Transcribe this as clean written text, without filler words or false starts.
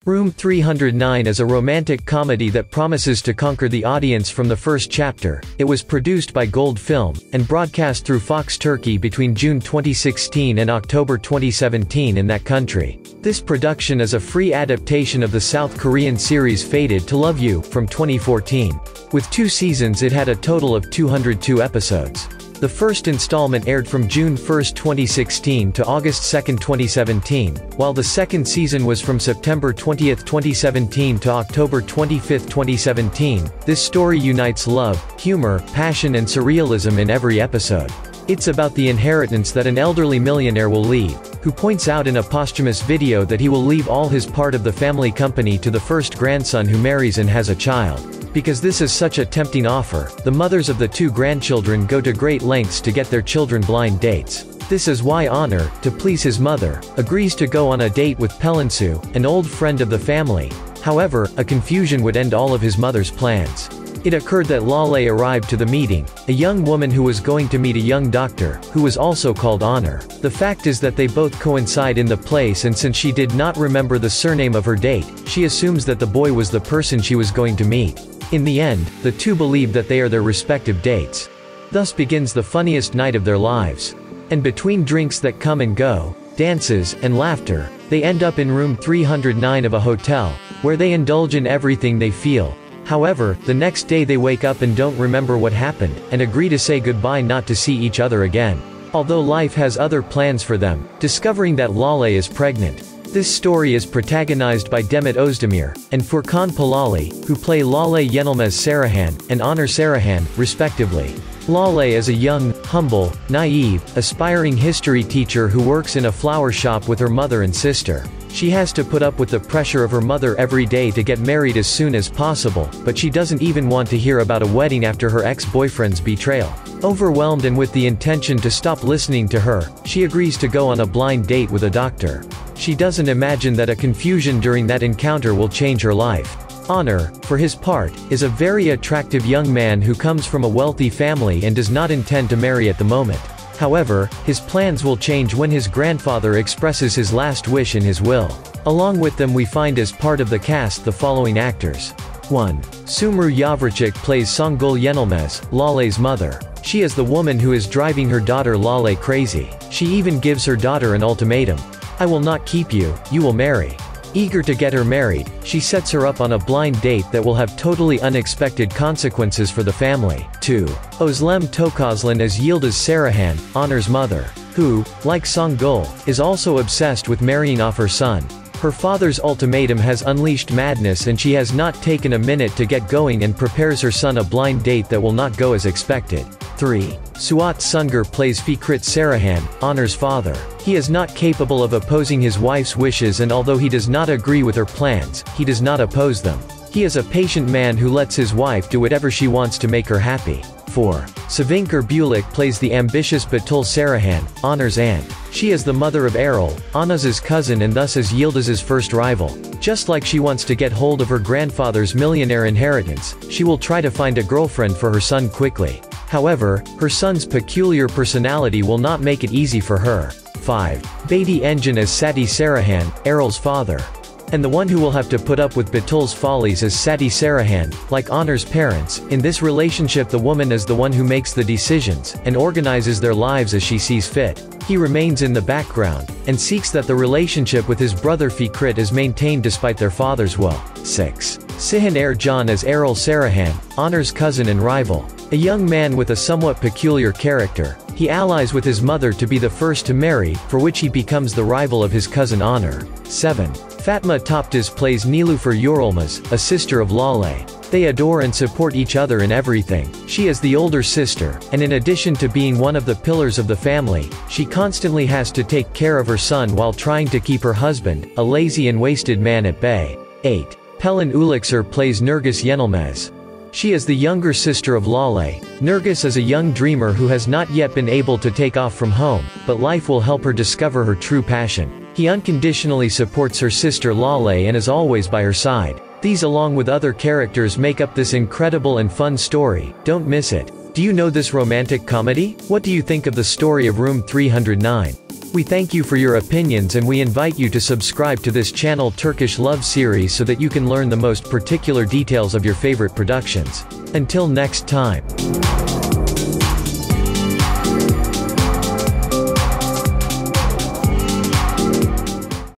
Room 309 is a romantic comedy that promises to conquer the audience from the first chapter. It was produced by Gold Film, and broadcast through Fox Turkey between June 2016 and October 2017 in that country. This production is a free adaptation of the South Korean series Fated to Love You, from 2014. With 2 seasons, it had a total of 202 episodes. The first installment aired from June 1, 2016 to August 2, 2017, while the second season was from September 20, 2017 to October 25, 2017. This story unites love, humor, passion and surrealism in every episode. It's about the inheritance that an elderly millionaire will leave, who points out in a posthumous video that he will leave all his part of the family company to the first grandson who marries and has a child. Because this is such a tempting offer, the mothers of the 2 grandchildren go to great lengths to get their children blind dates. This is why Onur, to please his mother, agrees to go on a date with Pelinsu, an old friend of the family. However, a confusion would end all of his mother's plans. It occurred that Lale arrived to the meeting, a young woman who was going to meet a young doctor, who was also called Onur. The fact is that they both coincide in the place, and since she did not remember the surname of her date, she assumes that the boy was the person she was going to meet. In the end, the 2 believe that they are their respective dates. Thus begins the funniest night of their lives. And between drinks that come and go, dances, and laughter, they end up in room 309 of a hotel, where they indulge in everything they feel. However, the next day they wake up and don't remember what happened, and agree to say goodbye not to see each other again. Although life has other plans for them, discovering that Lale is pregnant. This story is protagonized by Demet Ozdemir, and Furkan Palali, who play Lale Yenilmez Sarahan, and Onur Sarahan, respectively. Lale is a young, humble, naive, aspiring history teacher who works in a flower shop with her mother and sister. She has to put up with the pressure of her mother every day to get married as soon as possible, but she doesn't even want to hear about a wedding after her ex-boyfriend's betrayal. Overwhelmed and with the intention to stop listening to her, she agrees to go on a blind date with a doctor. She doesn't imagine that a confusion during that encounter will change her life. Onur, for his part, is a very attractive young man who comes from a wealthy family and does not intend to marry at the moment. However, his plans will change when his grandfather expresses his last wish in his will. Along with them we find as part of the cast the following actors. 1. Sumru Yavrucuk plays Songül Yenilmez, Lale's mother. She is the woman who is driving her daughter Lale crazy. She even gives her daughter an ultimatum. I will not keep you, you will marry. Eager to get her married, she sets her up on a blind date that will have totally unexpected consequences for the family. 2. Özlem Tokazlan as Yıldız Sarahan, Onur's mother, who, like Songül, is also obsessed with marrying off her son. Her father's ultimatum has unleashed madness and she has not taken a minute to get going and prepares her son a blind date that will not go as expected. 3. Suat Sungur plays Fikret Sarahan, Onur's father. He is not capable of opposing his wife's wishes, and although he does not agree with her plans, he does not oppose them. He is a patient man who lets his wife do whatever she wants to make her happy. 4. Sevinker Bulik plays the ambitious Betül Sarahan, Onur's aunt. She is the mother of Erol, Onur's cousin, and thus is Yıldız's first rival. Just like she wants to get hold of her grandfather's millionaire inheritance, she will try to find a girlfriend for her son quickly. However, her son's peculiar personality will not make it easy for her. 5. Beyti Engin as Sati Sarahan, Erol's father. And the one who will have to put up with Betül's follies is Sati Sarahan. Like Onur's parents, in this relationship the woman is the one who makes the decisions, and organizes their lives as she sees fit. He remains in the background, and seeks that the relationship with his brother Fikret is maintained despite their father's will. 6. Cihan Ercan as Erol Sarahan, Onur's cousin and rival. A young man with a somewhat peculiar character, he allies with his mother to be the first to marry, for which he becomes the rival of his cousin Onur. 7. Fatma Toptas plays Nilüfer Yorulmaz, a sister of Lale. They adore and support each other in everything. She is the older sister, and in addition to being one of the pillars of the family, she constantly has to take care of her son while trying to keep her husband, a lazy and wasted man, at bay. 8. Pelin Ulukser plays Nurgis Yenilmez. She is the younger sister of Lale. Nurgis is a young dreamer who has not yet been able to take off from home, but life will help her discover her true passion. He unconditionally supports her sister Lale and is always by her side. These along with other characters make up this incredible and fun story. Don't miss it. Do you know this romantic comedy? What do you think of the story of Room 309? We thank you for your opinions and we invite you to subscribe to this channel Turkish Love series so that you can learn the most particular details of your favorite productions. Until next time.